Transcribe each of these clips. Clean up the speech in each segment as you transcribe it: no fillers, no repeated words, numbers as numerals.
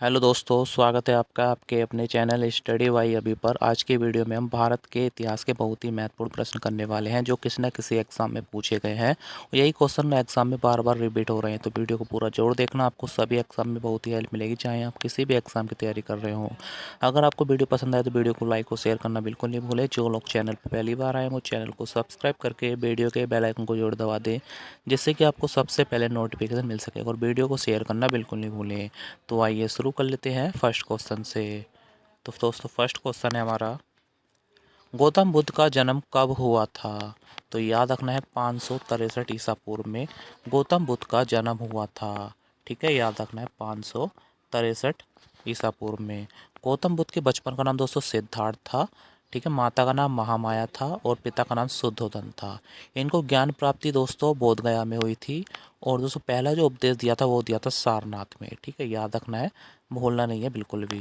Hello दोस्तों, स्वागत है आपका आपके अपने चैनल स्टडी वाई अभी पर। आज की वीडियो में हम भारत के इतिहास के बहुत ही महत्वपूर्ण प्रश्न करने वाले हैं जो किसी न किसी एग्जाम में पूछे गए हैं। यही क्वेश्चन एग्जाम में बार बार रिपीट हो रहे हैं, तो वीडियो को पूरा जरूर देखना। आपको सभी एग्जाम में बहुत ही हेल्प मिलेगी, चाहे आप किसी भी एग्जाम की तैयारी कर रहे हो। अगर आपको वीडियो पसंद आए तो वीडियो को लाइक और शेयर करना बिल्कुल नहीं भूलें। जो लोग चैनल पर पहली बार आए वो चैनल को सब्सक्राइब करके वीडियो के बेल आइकन को जरूर दबा दें, जिससे कि आपको सबसे पहले नोटिफिकेशन मिल सके। और वीडियो को शेयर करना बिल्कुल नहीं भूलें। तो आइए शुरू कर लेते हैं फर्स्ट क्वेश्चन से। तो दोस्तों फर्स्ट क्वेश्चन है हमारा, गौतम बुद्ध का जन्म कब हुआ था? तो याद रखना है 563 ईसा पूर्व में गौतम बुद्ध का जन्म हुआ था। ठीक है, याद रखना है 563 ईसा पूर्व में। गौतम बुद्ध के बचपन का नाम दोस्तों सिद्धार्थ था। ठीक है, माता का नाम महामाया था और पिता का नाम शुद्धोधन था। इनको ज्ञान प्राप्ति दोस्तों बोध गया में हुई थी। और दोस्तों पहला जो उपदेश दिया था वो दिया था सारनाथ में। ठीक है, याद रखना है, भूलना नहीं है बिल्कुल भी।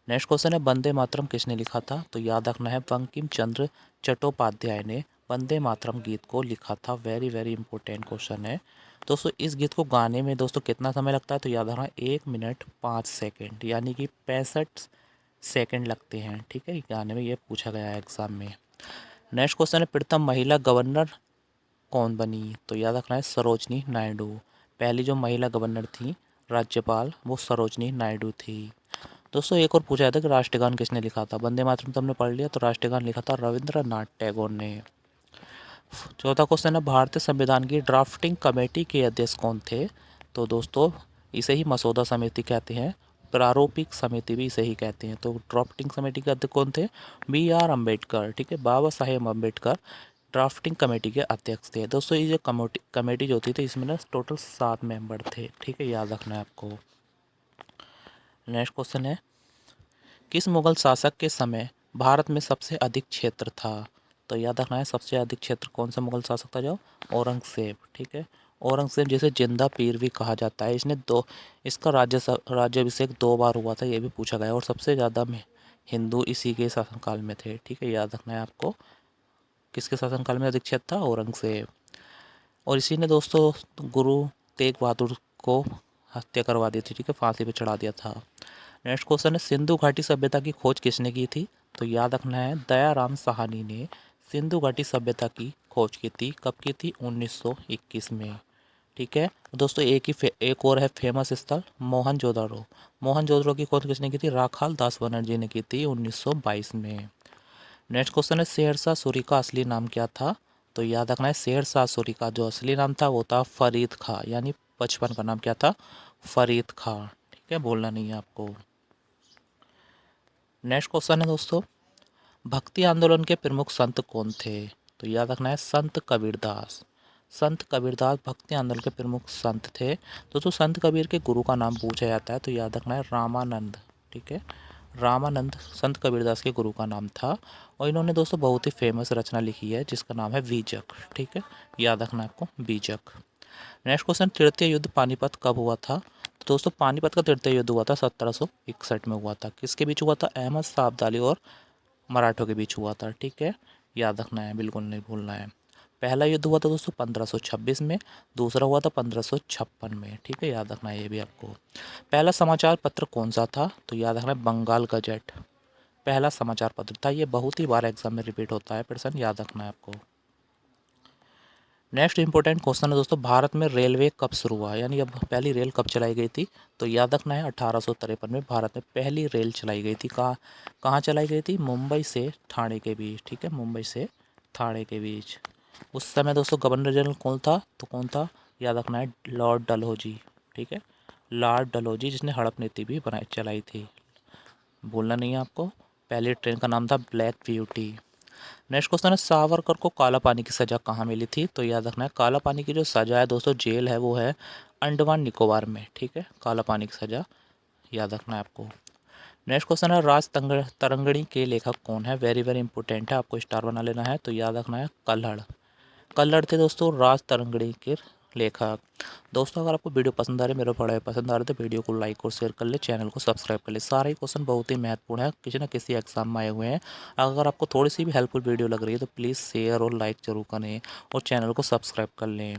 नेक्स्ट क्वेश्चन है, वंदे मातरम किसने लिखा था? तो याद रखना है बंकिम चंद्र चट्टोपाध्याय ने वंदे मातरम गीत को लिखा था। वेरी वेरी इंपॉर्टेंट क्वेश्चन है दोस्तों। इस गीत को गाने में दोस्तों कितना समय लगता है? तो याद रखना 1 मिनट 5 सेकेंड, यानी कि 65 सेकेंड लगते हैं। ठीक है, गाने में ये पूछा गया है एग्जाम में। नेक्स्ट क्वेश्चन है, प्रथम महिला गवर्नर कौन बनी? तो याद रखना है सरोजनी नायडू। पहली जो महिला गवर्नर थी राज्यपाल, वो सरोजनी नायडू थी। दोस्तों एक और पूछा था कि राष्ट्रगान किसने लिखा था? वंदे मातरम तो हमने पढ़ लिया, तो राष्ट्रगान लिखा था रविंद्रनाथ टैगोर ने। चौथा क्वेश्चन है, भारतीय संविधान की ड्राफ्टिंग कमेटी के अध्यक्ष कौन थे? तो दोस्तों इसे ही मसौदा समिति कहते हैं, प्रारूपिक समिति भी इसे ही कहते हैं। तो ड्राफ्टिंग समिति के अध्यक्ष कौन थे? B.R. अम्बेडकर। ठीक है, बाबा साहेब अम्बेडकर ड्राफ्टिंग कमेटी के अध्यक्ष थे। दोस्तों ये जो कमेटी जो होती थी इसमें ना टोटल 7 मेंबर थे। ठीक है, याद रखना है आपको। नेक्स्ट क्वेश्चन है, किस मुगल शासक के समय भारत में सबसे अधिक क्षेत्र था? तो याद रखना है सबसे अधिक क्षेत्र कौन सा मुगल शासक था? जो औरंगजेब। ठीक है, औरंगजेब जिसे जिंदा पीर भी कहा जाता है, इसने दो इसका राज्याभिषेक 2 बार हुआ था, ये भी पूछा गया। और सबसे ज़्यादा में हिंदू इसी के शासनकाल में थे। ठीक है, याद रखना है आपको, किसके शासनकाल में अधिक क्षेत्र था? औरंगजेब। और इसी ने दोस्तों गुरु तेग बहादुर को हत्या करवा दी थी। ठीक है, फांसी पे चढ़ा दिया था। नेक्स्ट क्वेश्चन है, सिंधु घाटी सभ्यता की खोज किसने की थी? तो याद रखना है दयाराम साहनी ने सिंधु घाटी सभ्यता की खोज की थी। कब की थी? 1921 में। ठीक है दोस्तों, एक और है फेमस स्थल मोहनजोदड़ो। मोहनजोदड़ो की खोज किसने की थी? राखाल दास बनर्जी ने की थी 1922 में। नेक्स्ट क्वेश्चन है, शेरशाह सूरी का असली नाम क्या था? तो याद रखना है शेरशाह सूरी का जो असली नाम था वो था फरीद खां, यानी बचपन का नाम क्या था? फरीद खां। ठीक है, बोलना नहीं है आपको। नेक्स्ट क्वेश्चन है दोस्तों, भक्ति आंदोलन के प्रमुख संत कौन थे? तो याद रखना है संत कबीरदास। संत कबीरदास भक्ति आंदोलन के प्रमुख संत थे। दोस्तों संत कबीर के गुरु का नाम पूछा जाता है, तो याद रखना है रामानंद। ठीक है, रामानंद संत कबीरदास के गुरु का नाम था। और इन्होंने दोस्तों बहुत ही फेमस रचना लिखी है जिसका नाम है बीजक। ठीक है, याद रखना है आपको बीजक। नेक्स्ट क्वेश्चन, तृतीय युद्ध पानीपत कब हुआ था? तो दोस्तों पानीपत का तृतीय युद्ध हुआ था 1761 में हुआ था। किसके बीच हुआ था? अहमद शाह अब्दाली और मराठों के बीच हुआ था। ठीक है, याद रखना है, बिल्कुल नहीं भूलना है। पहला युद्ध हुआ था दोस्तों 1526 में, दूसरा हुआ था 1556 में। ठीक है, याद रखना है ये भी आपको। पहला समाचार पत्र कौन सा था? तो याद रखना है बंगाल गजट पहला समाचार पत्र था। ये बहुत ही बार एग्जाम में रिपीट होता है प्रश्न, याद रखना है आपको। नेक्स्ट इंपॉर्टेंट क्वेश्चन है दोस्तों, भारत में रेलवे कब शुरू हुआ, यानी अब पहली रेल कब चलाई गई थी? तो याद रखना है 1853 में भारत में पहली रेल चलाई गई थी। कहाँ कहाँ चलाई गई थी? मुंबई से ठाणे के बीच। ठीक है, मुंबई से ठाणे के बीच। उस समय दोस्तों गवर्नर जनरल कौन था? तो कौन था? याद रखना है लॉर्ड डलहौजी। ठीक है, लॉर्ड डलहौजी, जिसने हड़प नीति भी बनाई चलाई थी। भूलना नहीं है आपको। पहली ट्रेन का नाम था ब्लैक ब्यूटी। नेक्स्ट क्वेश्चन है, सावरकर को काला पानी की सज़ा कहाँ मिली थी? तो याद रखना है काला पानी की जो सज़ा है दोस्तों, जेल है, वो है अंडमान निकोबार में। ठीक है, काला पानी की सज़ा याद रखना है आपको। नेक्स्ट क्वेश्चन है, तरंगिणी के लेखक कौन है? वेरी वेरी इंपॉर्टेंट है, आपको स्टार बना लेना है। तो याद रखना है कल्हड़। कल्हड़ थे दोस्तों राज तरंगिणी के लेखक। दोस्तों अगर आपको वीडियो पसंद आ रही है, मेरा पढ़ाई पसंद आ रहा है, तो वीडियो को लाइक और शेयर कर ले, चैनल को सब्सक्राइब कर ले। सारे क्वेश्चन बहुत ही महत्वपूर्ण है, किसी न किसी एग्जाम में आए हुए हैं। अगर आपको थोड़ी सी भी हेल्पफुल वीडियो लग रही है तो प्लीज़ शेयर और लाइक जरूर करें और चैनल को सब्सक्राइब कर लें।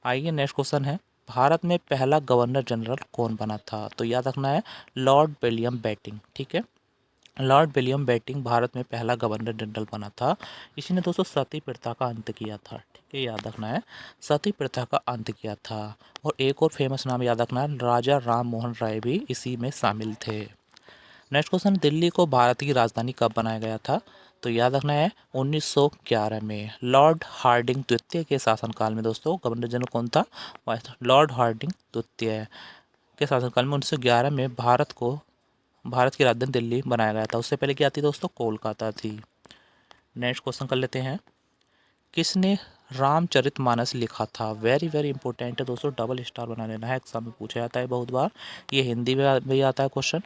आइए नेक्स्ट क्वेश्चन है, भारत में पहला गवर्नर जनरल कौन बना था? तो याद रखना है लॉर्ड विलियम बेंटिंक। ठीक है, लॉर्ड विलियम बेंटिंक भारत में पहला गवर्नर जनरल बना था। इसी ने दोस्तों सती प्रथा का अंत किया था। ठीक है, याद रखना है सती प्रथा का अंत किया था। और एक और फेमस नाम याद रखना है, राजा राम मोहन राय भी इसी में शामिल थे। नेक्स्ट क्वेश्चन, दिल्ली को भारत की राजधानी कब बनाया गया था? तो याद रखना है 1911 में लॉर्ड हार्डिंग द्वितीय के शासनकाल में दोस्तों गवर्नर जनरल कौन था? लॉर्ड हार्डिंग द्वितीय के शासनकाल में 1911 में भारत की राजधानी दिल्ली बनाया गया था। उससे पहले क्या थी दोस्तों? कोलकाता थी। नेक्स्ट क्वेश्चन कर लेते हैं, किसने रामचरितमानस लिखा था? वेरी वेरी इंपॉर्टेंट है दोस्तों, डबल स्टार बना लेना है, एग्जाम में पूछा जाता है बहुत बार। ये हिंदी में भी आता है क्वेश्चन।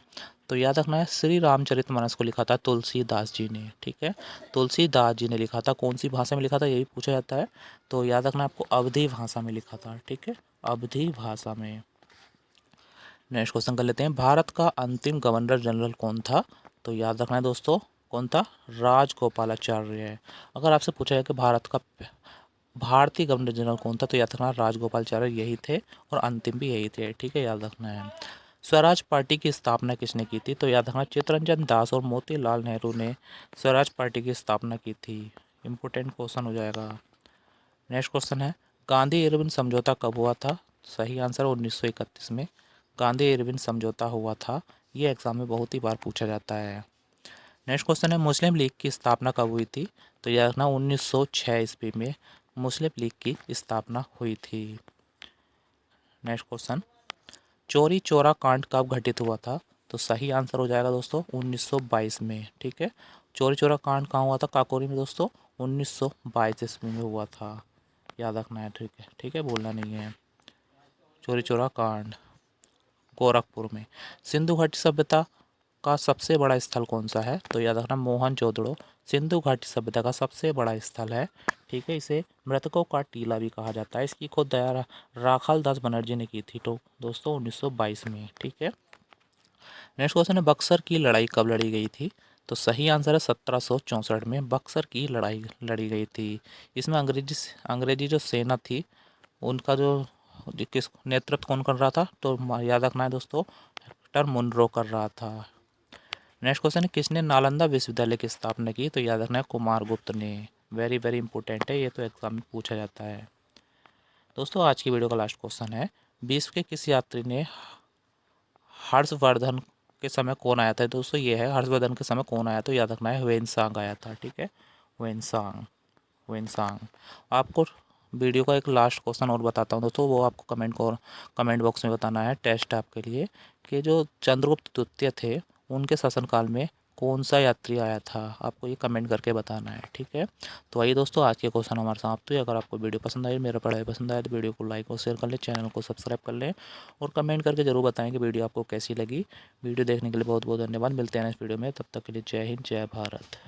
तो याद रखना है श्री रामचरितमानस को लिखा था तुलसीदास जी ने। ठीक है, तुलसीदास जी ने लिखा था। कौन सी भाषा में लिखा था यही पूछा जाता है। तो याद रखना आपको अवधी भाषा में लिखा था। ठीक है, अवधी भाषा में। नेक्स्ट क्वेश्चन कर लेते हैं, भारत का अंतिम गवर्नर जनरल कौन था? तो याद रखना है दोस्तों कौन था? राजगोपालाचार्य। अगर आपसे पूछा जाए कि भारत का भारतीय गवर्नर जनरल कौन था, तो याद रखना राजगोपालाचार्य यही थे और अंतिम भी यही थे। ठीक है, याद रखना है। स्वराज पार्टी की स्थापना किसने की थी? तो याद रखना चित्तरंजन दास और मोतीलाल नेहरू ने स्वराज पार्टी की स्थापना की थी। इंपोर्टेंट क्वेश्चन हो जाएगा। नेक्स्ट क्वेश्चन है, गांधी इरविन समझौता कब हुआ था? सही आंसर 1931 में गांधी इरविन समझौता हुआ था। ये एग्जाम में बहुत ही बार पूछा जाता है। नेक्स्ट क्वेश्चन है, मुस्लिम लीग की स्थापना कब हुई थी? तो याद रखना 1906 ईस्वी में मुस्लिम लीग की स्थापना हुई थी। नेक्स्ट क्वेश्चन, चौरी चौरा कांड कब घटित हुआ था? तो सही आंसर हो जाएगा दोस्तों 1922 में। ठीक है, चौरी चौरा कांड कहाँ हुआ था? काकोरी में दोस्तों 1922 ईस्वी में हुआ था। याद रखना है। ठीक है, ठीक है, बोलना नहीं है। चौरी चौरा कांड गोरखपुर में। सिंधु घाटी सभ्यता का सबसे बड़ा स्थल कौन सा है? तो याद रखना मोहनजोदड़ो सिंधु घाटी सभ्यता का सबसे बड़ा स्थल है। ठीक है, इसे मृतकों का टीला भी कहा जाता है। इसकी खोज दया राखाल दास बनर्जी ने की थी तो दोस्तों 1922 में। ठीक है, नेक्स्ट क्वेश्चन है, बक्सर की लड़ाई कब लड़ी गई थी? तो सही आंसर है 1764 में बक्सर की लड़ाई लड़ी गई थी। इसमें अंग्रेजी जो सेना थी उनका जो किस नेतृत्व कौन कर रहा था? तो याद रखना है दोस्तों हेक्टर मुनरो कर रहा था। नेक्स्ट क्वेश्चन है, किसने नालंदा विश्वविद्यालय की स्थापना की? तो याद रखना है कुमारगुप्त ने। वेरी वेरी इंपॉर्टेंट है, ये तो एग्जाम में पूछा जाता है। दोस्तों आज की वीडियो का लास्ट क्वेश्चन है, विश्व के किस यात्री ने हर्षवर्धन के समय कौन आया था? दोस्तों ये है हर्षवर्धन के समय कौन आया? तो याद रखना है ह्वेनसांग आया था। ठीक है, ह्वेनसांग ह्वेनसांग। आपको वीडियो का एक लास्ट क्वेश्चन और बताता हूँ दोस्तों, वो आपको कमेंट बॉक्स में बताना है, टेस्ट है आपके लिए, कि जो चंद्रगुप्त द्वितीय थे उनके शासनकाल में कौन सा यात्री आया था? आपको ये कमेंट करके बताना है। ठीक है, तो आइए दोस्तों आज के क्वेश्चन हमारे समाप्त हुए। अगर आपको वीडियो पसंद आई, मेरा पढ़ाई पसंद आया, तो वीडियो को लाइक और शेयर कर लें, चैनल को सब्सक्राइब कर लें और कमेंट करके जरूर बताएं कि वीडियो आपको कैसी लगी। वीडियो देखने के लिए बहुत बहुत धन्यवाद। मिलते हैं नेक्स्ट वीडियो में, तब तक के लिए जय हिंद, जय भारत।